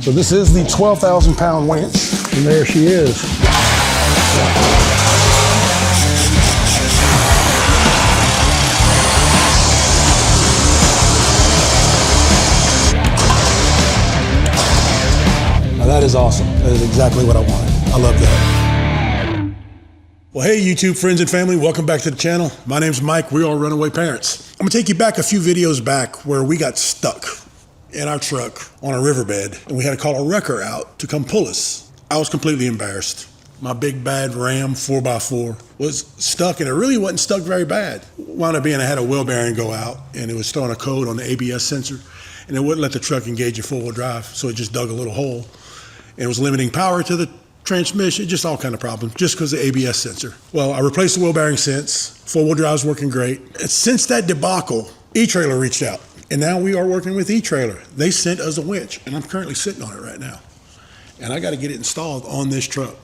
So this is the 12,000 pound winch, and there she is. Now that is awesome. That is exactly what I wanted. I love that. Well, hey, YouTube friends and family, welcome back to the channel. My name's Mike. We are Runaway Parents. I'm gonna take you back a few videos back where we got stuck in our truck on a riverbed and we had to call a wrecker out to come pull us. I was completely embarrassed. My big bad Ram 4x4 was stuck, and it really wasn't stuck very bad. Wound up being I had a wheel bearing go out and it was throwing a code on the ABS sensor and it wouldn't let the truck engage in four-wheel drive, so it just dug a little hole and it was limiting power to the transmission, just all kind of problems, just because of the ABS sensor. Well, I replaced the wheel bearing since. Four-wheel drive's working great. And since that debacle, etrailer reached out, and now we are working with etrailer. They sent us a winch, and I'm currently sitting on it right now. And I got to get it installed on this truck.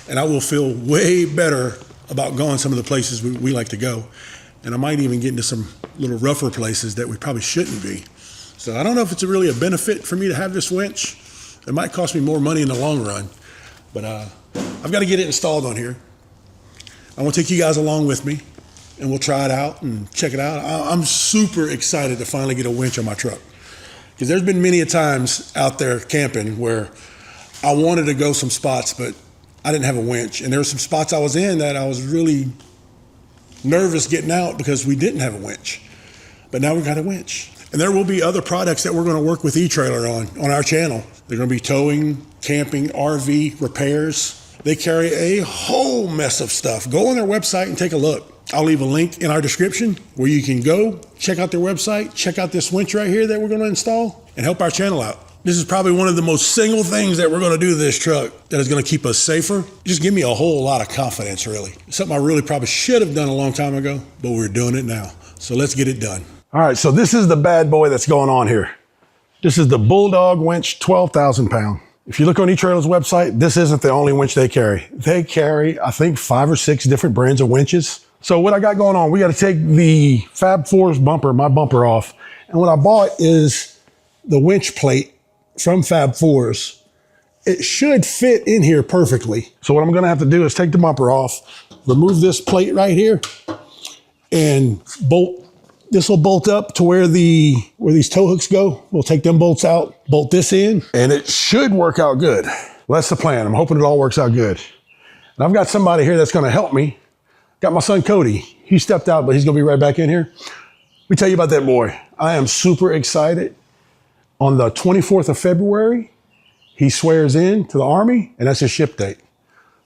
And I will feel way better about going some of the places we like to go. And I might even get into some little rougher places that we probably shouldn't be. So I don't know if it's really a benefit for me to have this winch. It might cost me more money in the long run. But I've got to get it installed on here. I want to take you guys along with me, and we'll try it out and check it out. I'm super excited to finally get a winch on my truck, because there's been many a times out there camping where I wanted to go some spots, but I didn't have a winch. And there were some spots I was in that I was really nervous getting out because we didn't have a winch. But now we got a winch. And there will be other products that we're going to work with etrailer on our channel. They're going to be towing, camping, RV, repairs. They carry a whole mess of stuff. Go on their website and take a look. I'll leave a link in our description where you can go, check out their website, check out this winch right here that we're going to install, and help our channel out. This is probably one of the most single things that we're going to do to this truck that is going to keep us safer. Just give me a whole lot of confidence, really. Something I really probably should have done a long time ago, but we're doing it now. So let's get it done. All right, so this is the bad boy that's going on here. This is the Bulldog winch, 12,000 pound. If you look on etrailer's website, this isn't the only winch they carry. They carry, I think, 5 or 6 different brands of winches. So what I got going on, we got to take the Fab 4's bumper, my bumper off. And what I bought is the winch plate from Fab 4's. It should fit in here perfectly. So what I'm going to have to do is take the bumper off, remove this plate right here, and bolt. This will bolt up to where these tow hooks go. We'll take them bolts out, bolt this in, and it should work out good. Well, that's the plan. I'm hoping it all works out good. And I've got somebody here that's gonna help me. Got my son, Cody. He stepped out, but he's gonna be right back in here. Let me tell you about that boy. I am super excited. On the 24th of February, he swears in to the Army, and that's his ship date.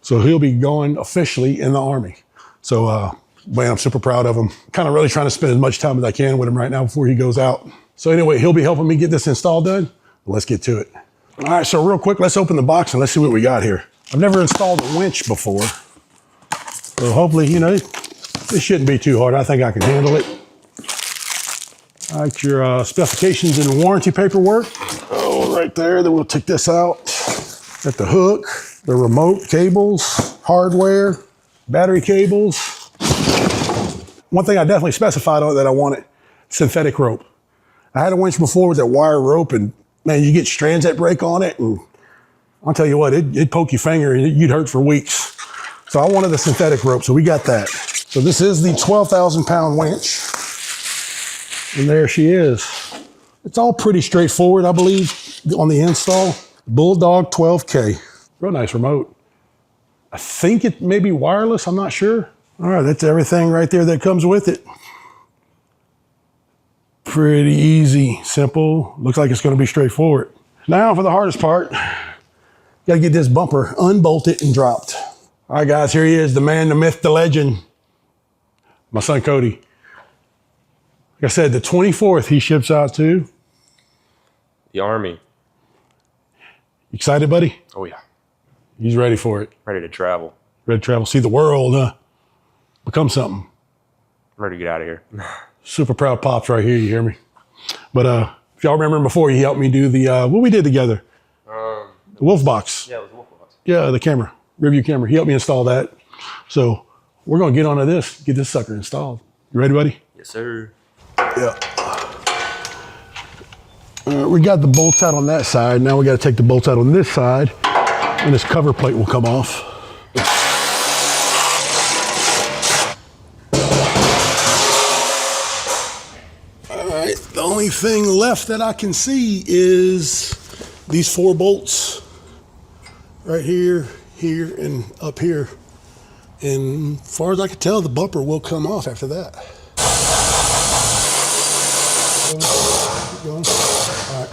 So he'll be going officially in the Army. So, man, I'm super proud of him. Kind of really trying to spend as much time as I can with him right now before he goes out. So anyway, he'll be helping me get this install done. Let's get to it. All right, so real quick, let's open the box and let's see what we got here. I've never installed a winch before. So hopefully, you know, this shouldn't be too hard. I think I can handle it. All right, your specifications and warranty paperwork. Oh, right there. Then we'll take this out. Got the hook, the remote cables, hardware, battery cables. One thing I definitely specified on that I wanted, synthetic rope. I had a winch before with that wire rope, and man, you get strands that break on it, and I'll tell you what, it'd poke your finger and you'd hurt for weeks. So I wanted the synthetic rope, so we got that. So this is the 12,000 pound winch, and there she is. It's all pretty straightforward, I believe, on the install. Bulldog 12K, real nice remote. I think it may be wireless, I'm not sure. All right, that's everything right there that comes with it. Pretty easy, simple. Looks like it's going to be straightforward. Now for the hardest part, got to get this bumper unbolted and dropped. All right, guys, here he is, the man, the myth, the legend. My son, Cody. Like I said, the 24th he ships out to the Army. Excited, buddy? Oh, yeah. He's ready for it. Ready to travel. Ready to travel, see the world, huh? Become something. I'm ready to get out of here. Super proud pops right here, you hear me? But if y'all remember before, he helped me do the, what we did together. The Wolf Box. Yeah, it was a Wolf Box. Yeah, the camera, review camera. He helped me install that. So we're gonna get onto this, get this sucker installed. You ready, buddy? Yes, sir. Yeah. We got the bolts out on that side. Now we got to take the bolts out on this side, and this cover plate will come off. All right, the only thing left that I can see is these 4 bolts right here, here, and up here. And as far as I can tell, the bumper will come off after that. Keep going. All right.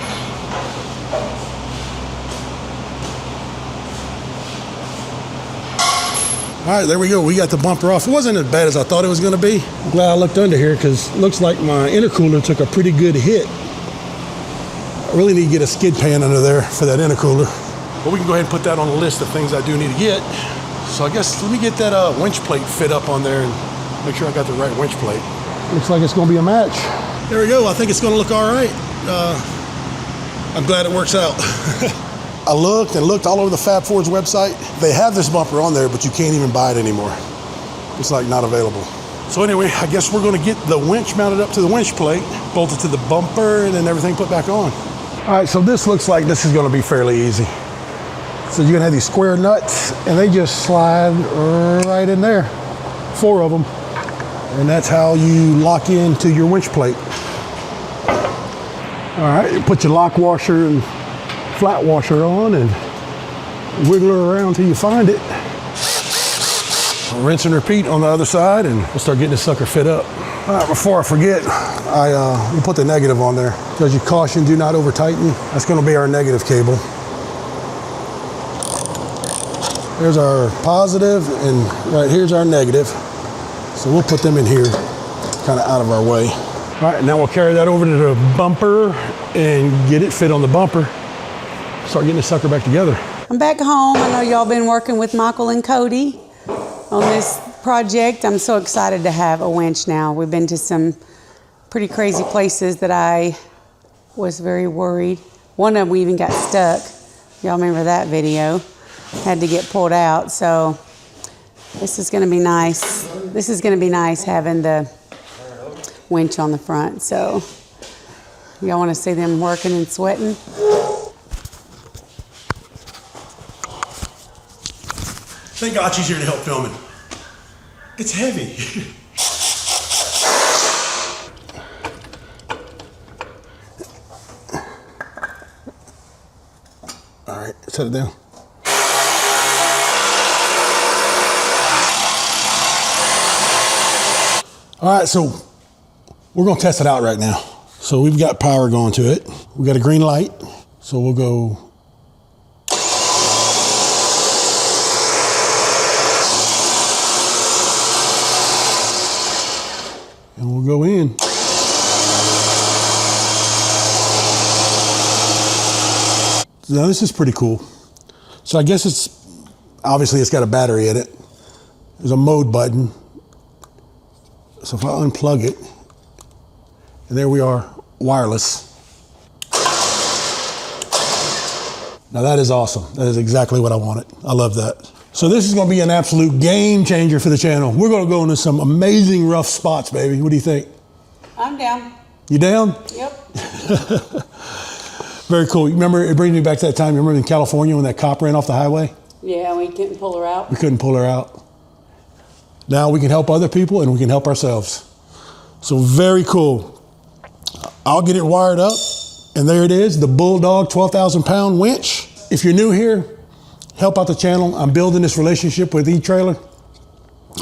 All right, there we go. We got the bumper off. It wasn't as bad as I thought it was going to be. I'm glad I looked under here because it looks like my intercooler took a pretty good hit. I really need to get a skid pan under there for that intercooler. But we can go ahead and put that on the list of things I do need to get. So I guess let me get that winch plate fit up on there and make sure I got the right winch plate. Looks like it's going to be a match. There we go. I think it's going to look all right. I'm glad it works out. I looked and looked all over the Fab Ford's website. They have this bumper on there, but you can't even buy it anymore. It's like not available. So anyway, I guess we're going to get the winch mounted up to the winch plate, bolted to the bumper, and then everything put back on. All right, so this looks like this is going to be fairly easy. So you're going to have these square nuts, and they just slide right in there. 4 of them. And that's how you lock into your winch plate. All right, you put your lock washer and flat washer on and wiggle her around till you find it. Rinse and repeat on the other side, and we'll start getting this sucker fit up. All right, before I forget, we'll put the negative on there. Because you caution, do not over tighten. That's going to be our negative cable. There's our positive, and right here's our negative. So we'll put them in here, kind of out of our way. All right, now we'll carry that over to the bumper and get it fit on the bumper. Start getting this sucker back together. I'm back home. I know y'all been working with Michael and Cody on this project. I'm so excited to have a winch now. We've been to some pretty crazy places that I was very worried. One of them we even got stuck. Y'all remember that video? Had to get pulled out. So this is going to be nice. This is going to be nice having the winch on the front. So y'all want to see them working and sweating? Thank God she's here to help filming. It's heavy. All right, set it down. All right, so we're gonna test it out right now. So we've got power going to it. We got a green light, so we'll go. And we'll go in. Now this is pretty cool. So I guess obviously it's got a battery in it. There's a mode button. So if I unplug it, and there we are, wireless. Now that is awesome. That is exactly what I wanted. I love that. So this is gonna be an absolute game changer for the channel. We're gonna go into some amazing rough spots, baby. What do you think? I'm down. You down? Yep. Very cool. You remember, it brings me back to that time, you remember in California when that cop ran off the highway? Yeah, we couldn't pull her out. We couldn't pull her out. Now we can help other people and we can help ourselves. So very cool. I'll get it wired up, and there it is, the Bulldog 12,000 pound winch. If you're new here, help out the channel. I'm building this relationship with eTrailer.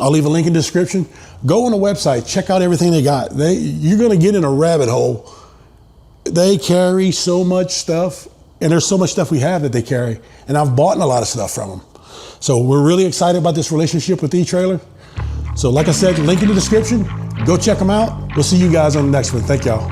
I'll leave a link in the description. Go on the website, check out everything they got. You're gonna get in a rabbit hole. They carry so much stuff, and there's so much stuff we have that they carry, and I've bought a lot of stuff from them. So we're really excited about this relationship with eTrailer. So like I said, link in the description. Go check them out. We'll see you guys on the next one. Thank y'all.